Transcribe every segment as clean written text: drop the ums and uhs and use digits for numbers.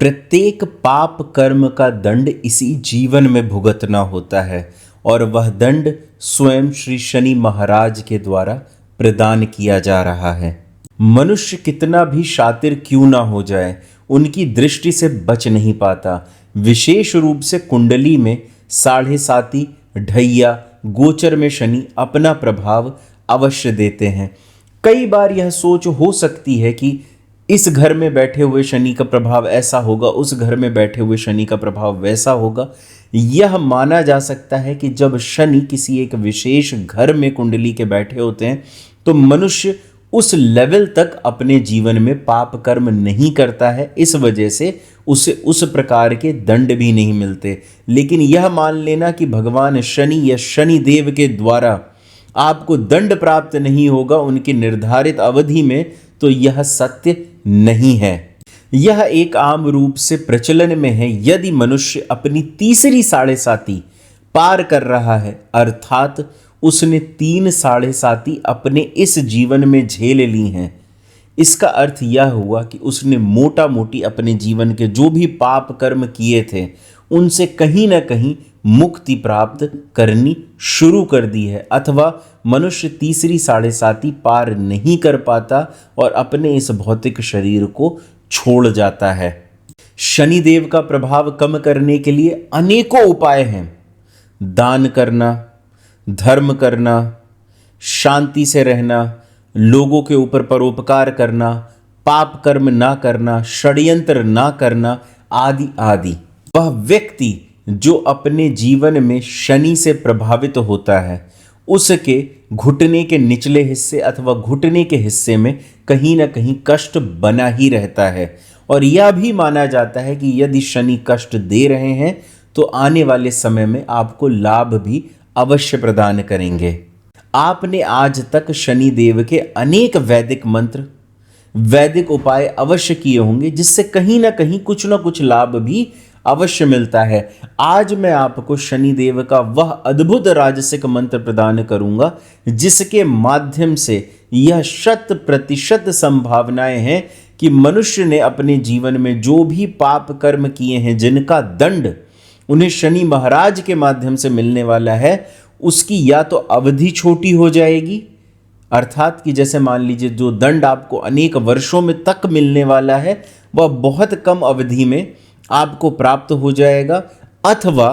प्रत्येक पाप कर्म का दंड इसी जीवन में भुगतना होता है और वह दंड स्वयं श्री शनि महाराज के द्वारा प्रदान किया जा रहा है। मनुष्य कितना भी शातिर क्यों ना हो जाए, उनकी दृष्टि से बच नहीं पाता। विशेष रूप से कुंडली में साढ़े साती, ढैया, गोचर में शनि अपना प्रभाव अवश्य देते हैं। कई बार यह सोच हो सकती है कि इस घर में बैठे हुए शनि का प्रभाव ऐसा होगा, उस घर में बैठे हुए शनि का प्रभाव वैसा होगा। यह माना जा सकता है कि जब शनि किसी एक विशेष घर में कुंडली के बैठे होते हैं तो मनुष्य उस लेवल तक अपने जीवन में पाप कर्म नहीं करता है, इस वजह से उसे उस प्रकार के दंड भी नहीं मिलते। लेकिन यह मान लेना कि भगवान शनि या शनि देव के द्वारा आपको दंड प्राप्त नहीं होगा उनकी निर्धारित अवधि में, तो यह सत्य नहीं है। यह एक आम रूप से प्रचलन में है। यदि मनुष्य अपनी तीसरी साढ़े साती पार कर रहा है, अर्थात उसने 3 साढ़े साती अपने इस जीवन में झेल ली हैं, इसका अर्थ यह हुआ कि उसने मोटा मोटी अपने जीवन के जो भी पाप कर्म किए थे उनसे कहीं ना कहीं मुक्ति प्राप्त करनी शुरू कर दी है। अथवा मनुष्य तीसरी साढ़े साती पार नहीं कर पाता और अपने इस भौतिक शरीर को छोड़ जाता है। शनिदेव का प्रभाव कम करने के लिए अनेकों उपाय हैं। दान करना, धर्म करना, शांति से रहना, लोगों के ऊपर परोपकार करना, पाप कर्म ना करना, षड्यंत्र ना करना, आदि आदि। वह व्यक्ति जो अपने जीवन में शनि से प्रभावित होता है उसके घुटने के निचले हिस्से अथवा घुटने के हिस्से में कहीं ना कहीं कष्ट बना ही रहता है। और यह भी माना जाता है कि यदि शनि कष्ट दे रहे हैं तो आने वाले समय में आपको लाभ भी अवश्य प्रदान करेंगे। आपने आज तक शनि देव के अनेक वैदिक मंत्र, वैदिक उपाय अवश्य किए होंगे जिससे कहीं ना कहीं कुछ ना कुछ लाभ भी अवश्य मिलता है। आज मैं आपको शनि देव का वह अद्भुत राजसिक मंत्र प्रदान करूंगा जिसके माध्यम से यह 100% संभावनाएं हैं कि मनुष्य ने अपने जीवन में जो भी पाप कर्म किए हैं, जिनका दंड उन्हें शनि महाराज के माध्यम से मिलने वाला है, उसकी या तो अवधि छोटी हो जाएगी, अर्थात कि जैसे मान लीजिए जो दंड आपको अनेक वर्षों में तक मिलने वाला है वह बहुत कम अवधि में आपको प्राप्त हो जाएगा, अथवा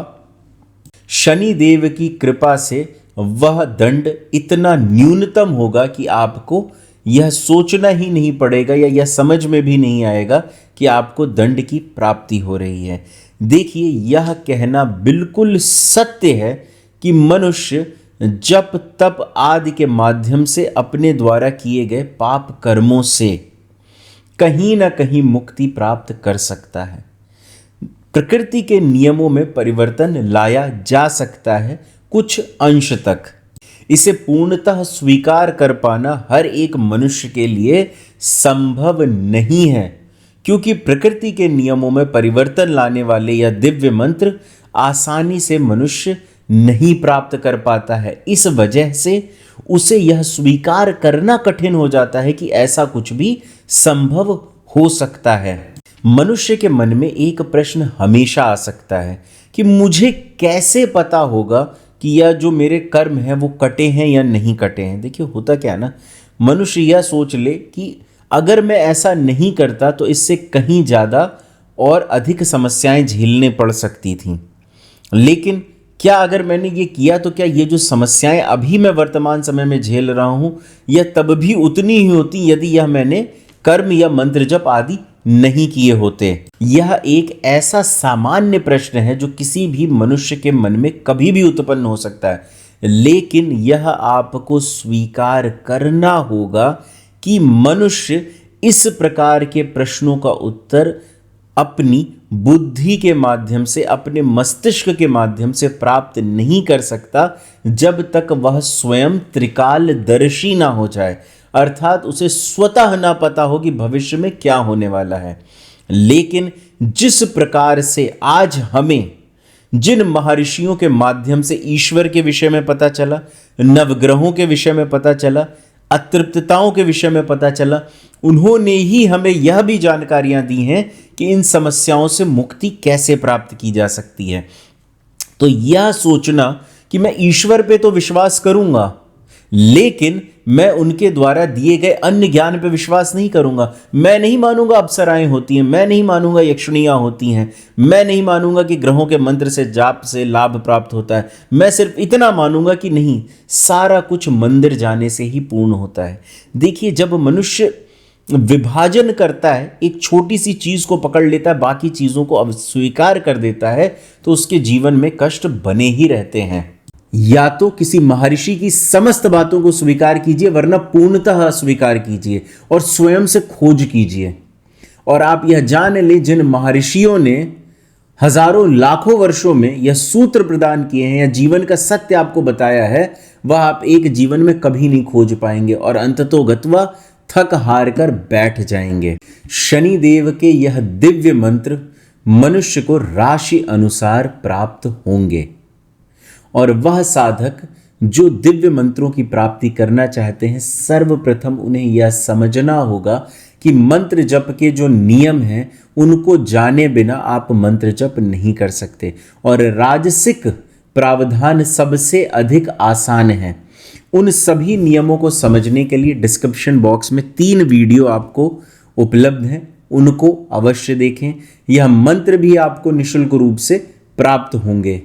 शनि देव की कृपा से वह दंड इतना न्यूनतम होगा कि आपको यह सोचना ही नहीं पड़ेगा या यह समझ में भी नहीं आएगा कि आपको दंड की प्राप्ति हो रही है। देखिए, यह कहना बिल्कुल सत्य है कि मनुष्य जप तप आदि के माध्यम से अपने द्वारा किए गए पाप कर्मों से कहीं ना कहीं मुक्ति प्राप्त कर सकता है। प्रकृति के नियमों में परिवर्तन लाया जा सकता है कुछ अंश तक। इसे पूर्णतः स्वीकार कर पाना हर एक मनुष्य के लिए संभव नहीं है, क्योंकि प्रकृति के नियमों में परिवर्तन लाने वाले यह दिव्य मंत्र आसानी से मनुष्य नहीं प्राप्त कर पाता है। इस वजह से उसे यह स्वीकार करना कठिन हो जाता है कि ऐसा कुछ भी संभव हो सकता है। मनुष्य के मन में एक प्रश्न हमेशा आ सकता है कि मुझे कैसे पता होगा कि यह जो मेरे कर्म हैं वो कटे हैं या नहीं कटे हैं। देखिए, होता क्या है ना, मनुष्य यह सोच ले कि अगर मैं ऐसा नहीं करता तो इससे कहीं ज़्यादा और अधिक समस्याएं झेलने पड़ सकती थीं, लेकिन क्या अगर मैंने ये किया तो क्या ये जो समस्याएं अभी मैं वर्तमान समय में झेल रहा हूँ यह तब भी उतनी ही होती यदि यह मैंने कर्म या मंत्र जप आदि नहीं किए होते। यह एक ऐसा सामान्य प्रश्न है जो किसी भी मनुष्य के मन में कभी भी उत्पन्न हो सकता है, लेकिन यह आपको स्वीकार करना होगा कि मनुष्य इस प्रकार के प्रश्नों का उत्तर अपनी बुद्धि के माध्यम से, अपने मस्तिष्क के माध्यम से प्राप्त नहीं कर सकता जब तक वह स्वयं त्रिकालदर्शी ना हो जाए, अर्थात उसे स्वतः ना पता हो कि भविष्य में क्या होने वाला है। लेकिन जिस प्रकार से आज हमें जिन महर्षियों के माध्यम से ईश्वर के विषय में पता चला, नवग्रहों के विषय में पता चला, अतृप्तताओं के विषय में पता चला, उन्होंने ही हमें यह भी जानकारियां दी हैं कि इन समस्याओं से मुक्ति कैसे प्राप्त की जा सकती है। तो यह सोचना कि मैं ईश्वर पे तो विश्वास करूंगा, लेकिन मैं उनके द्वारा दिए गए अन्य ज्ञान पे विश्वास नहीं करूंगा। मैं नहीं मानूंगा अप्सराएं होती हैं, मैं नहीं मानूंगा यक्षिणियां होती हैं, मैं नहीं मानूंगा कि ग्रहों के मंत्र से जाप से लाभ प्राप्त होता है। मैं सिर्फ इतना मानूंगा कि नहीं, सारा कुछ मंदिर जाने से ही पूर्ण होता है। देखिए, जब मनुष्य विभाजन करता है, एक छोटी सी चीज को पकड़ लेता है, बाकी चीजों को अस्वीकार कर देता है, तो उसके जीवन में कष्ट बने ही रहते हैं। या तो किसी महर्षि की समस्त बातों को स्वीकार कीजिए, वरना पूर्णतः अस्वीकार कीजिए और स्वयं से खोज कीजिए। और आप यह जान लें, जिन महर्षियों ने हजारों लाखों वर्षों में यह सूत्र प्रदान किए हैं या जीवन का सत्य आपको बताया है, वह आप एक जीवन में कभी नहीं खोज पाएंगे और अंततोगत्वा थक हार कर बैठ जाएंगे। शनिदेव के यह दिव्य मंत्र मनुष्य को राशि अनुसार प्राप्त होंगे, और वह साधक जो दिव्य मंत्रों की प्राप्ति करना चाहते हैं, सर्वप्रथम उन्हें यह समझना होगा कि मंत्र जप के जो नियम हैं उनको जाने बिना आप मंत्र जप नहीं कर सकते। और राजसिक प्रावधान सबसे अधिक आसान है। उन सभी नियमों को समझने के लिए डिस्क्रिप्शन बॉक्स में 3 वीडियो आपको उपलब्ध हैं, उनको अवश्य देखें। यह मंत्र भी आपको निःशुल्क रूप से प्राप्त होंगे।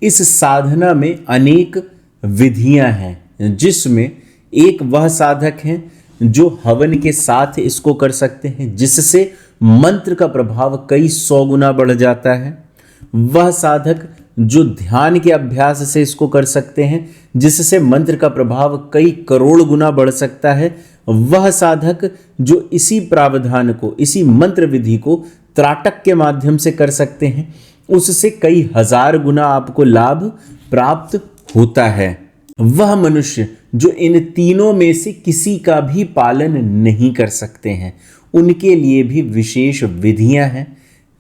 इस साधना में अनेक विधियां हैं, जिसमें एक वह साधक हैं जो हवन के साथ इसको कर सकते हैं, जिससे मंत्र का प्रभाव कई 100 गुना बढ़ जाता है। वह साधक जो ध्यान के अभ्यास से इसको कर सकते हैं, जिससे मंत्र का प्रभाव कई करोड़ गुना बढ़ सकता है। वह साधक जो इसी प्रावधान को, इसी मंत्र विधि को त्राटक के माध्यम से कर सकते हैं, उससे कई हजार गुना आपको लाभ प्राप्त होता है। वह मनुष्य जो इन तीनों में से किसी का भी पालन नहीं कर सकते हैं, उनके लिए भी विशेष विधियां हैं।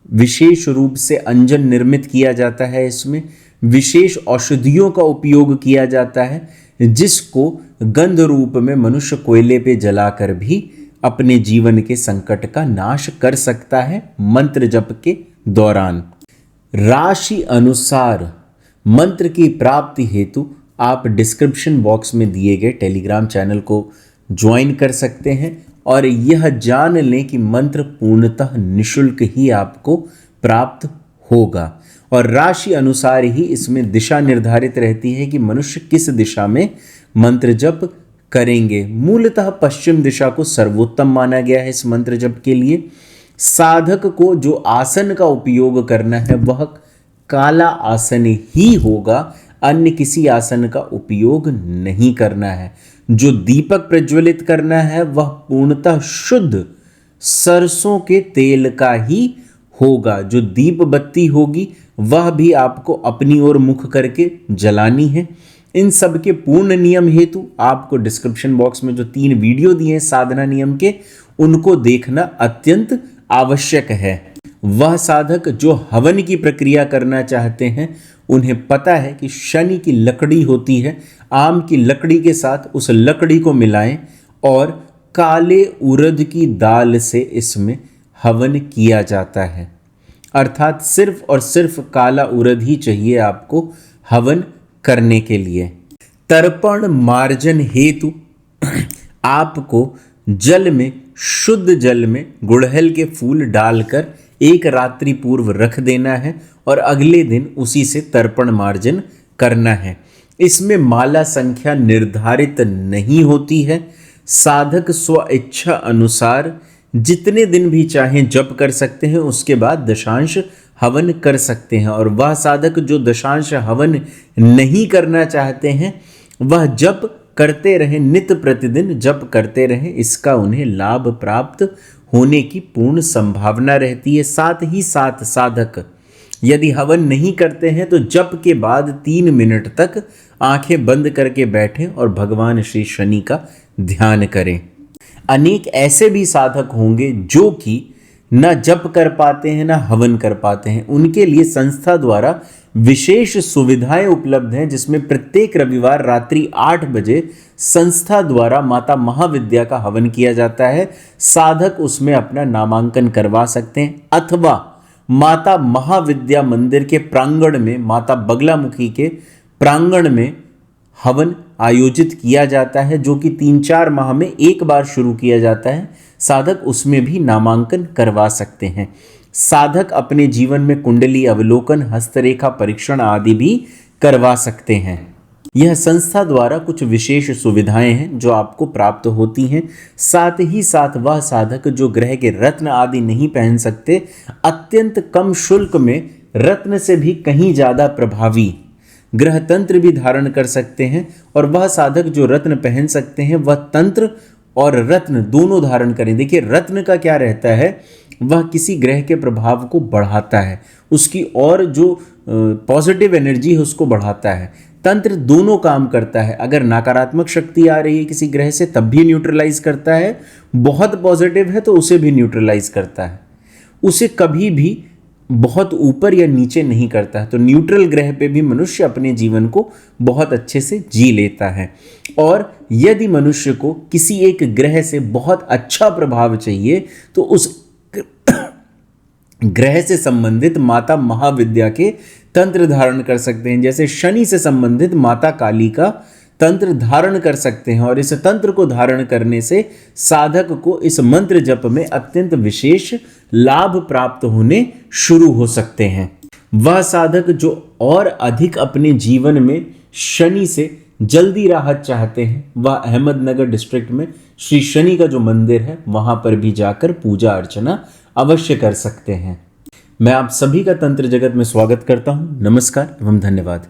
विशेष रूप से अंजन निर्मित किया जाता है, इसमें विशेष औषधियों का उपयोग किया जाता है, जिसको गंध रूप में मनुष्य कोयले पे जलाकर भी अपने जीवन के संकट का नाश कर सकता है मंत्र जप के दौरान। राशि अनुसार मंत्र की प्राप्ति हेतु आप डिस्क्रिप्शन बॉक्स में दिए गए टेलीग्राम चैनल को ज्वाइन कर सकते हैं और यह जान लें कि मंत्र पूर्णतः निःशुल्क ही आपको प्राप्त होगा। और राशि अनुसार ही इसमें दिशा निर्धारित रहती है कि मनुष्य किस दिशा में मंत्र जप करेंगे। मूलतः पश्चिम दिशा को सर्वोत्तम माना गया है इस मंत्र जप के लिए। साधक को जो आसन का उपयोग करना है वह काला आसन ही होगा, अन्य किसी आसन का उपयोग नहीं करना है। जो दीपक प्रज्वलित करना है वह पूर्णतः शुद्ध सरसों के तेल का ही होगा। जो दीप बत्ती होगी वह भी आपको अपनी ओर मुख करके जलानी है। इन सब के पूर्ण नियम हेतु आपको डिस्क्रिप्शन बॉक्स में जो 3 वीडियो दिए हैं साधना नियम के, उनको देखना अत्यंत आवश्यक है। वह साधक जो हवन की प्रक्रिया करना चाहते हैं, उन्हें पता है कि शनि की लकड़ी होती है, आम की लकड़ी के साथ उस लकड़ी को मिलाएं और काले उड़द की दाल से इसमें हवन किया जाता है। अर्थात सिर्फ और सिर्फ काला उड़द ही चाहिए आपको हवन करने के लिए। तर्पण मार्जन हेतु आपको जल में, शुद्ध जल में गुड़हल के फूल डालकर 1 रात्रि पूर्व रख देना है और अगले दिन उसी से तर्पण मार्जन करना है। इसमें माला संख्या निर्धारित नहीं होती है। साधक स्व इच्छा अनुसार जितने दिन भी चाहें जप कर सकते हैं, उसके बाद दशांश हवन कर सकते हैं। और वह साधक जो दशांश हवन नहीं करना चाहते हैं, वह जप करते रहें, नित्य प्रतिदिन जप करते रहें, इसका उन्हें लाभ प्राप्त होने की पूर्ण संभावना रहती है। साथ ही साथ साधक यदि हवन नहीं करते हैं तो जप के बाद 3 मिनट तक आंखें बंद करके बैठें और भगवान श्री शनि का ध्यान करें। अनेक ऐसे भी साधक होंगे जो कि ना जप कर पाते हैं ना हवन कर पाते हैं, उनके लिए संस्था द्वारा विशेष सुविधाएं उपलब्ध हैं, जिसमें प्रत्येक रविवार रात्रि 8 बजे संस्था द्वारा माता महाविद्या का हवन किया जाता है। साधक उसमें अपना नामांकन करवा सकते हैं, अथवा माता महाविद्या मंदिर के प्रांगण में, माता बगलामुखी के प्रांगण में हवन आयोजित किया जाता है, जो कि 3-4 माह में एक बार शुरू किया जाता है। साधक उसमें भी नामांकन करवा सकते हैं। साधक अपने जीवन में कुंडली अवलोकन, हस्तरेखा परीक्षण आदि भी करवा सकते हैं। यह संस्था द्वारा कुछ विशेष सुविधाएं हैं जो आपको प्राप्त होती हैं। साथ ही साथ वह साधक जो ग्रह के रत्न आदि नहीं पहन सकते, अत्यंत कम शुल्क में रत्न से भी कहीं ज़्यादा प्रभावी ग्रह तंत्र भी धारण कर सकते हैं। और वह साधक जो रत्न पहन सकते हैं, वह तंत्र और रत्न दोनों धारण करें। देखिए, रत्न का क्या रहता है, वह किसी ग्रह के प्रभाव को बढ़ाता है, उसकी और जो पॉजिटिव एनर्जी है उसको बढ़ाता है। तंत्र दोनों काम करता है, अगर नकारात्मक शक्ति आ रही है किसी ग्रह से तब भी न्यूट्रलाइज करता है, बहुत पॉजिटिव है तो उसे भी न्यूट्रलाइज करता है, उसे कभी भी बहुत ऊपर या नीचे नहीं करता है। तो न्यूट्रल ग्रह पे भी मनुष्य अपने जीवन को बहुत अच्छे से जी लेता है। और यदि मनुष्य को किसी एक ग्रह से बहुत अच्छा प्रभाव चाहिए तो उस ग्रह से संबंधित माता महाविद्या के तंत्र धारण कर सकते हैं। जैसे शनि से संबंधित माता काली का तंत्र धारण कर सकते हैं, और इस तंत्र को धारण करने से साधक को इस मंत्र जप में अत्यंत विशेष लाभ प्राप्त होने शुरू हो सकते हैं। वह साधक जो और अधिक अपने जीवन में शनि से जल्दी राहत चाहते हैं, वह अहमदनगर डिस्ट्रिक्ट में श्री शनि का जो मंदिर है वहां पर भी जाकर पूजा अर्चना अवश्य कर सकते हैं। मैं आप सभी का तंत्र जगत में स्वागत करता हूं। नमस्कार एवं धन्यवाद।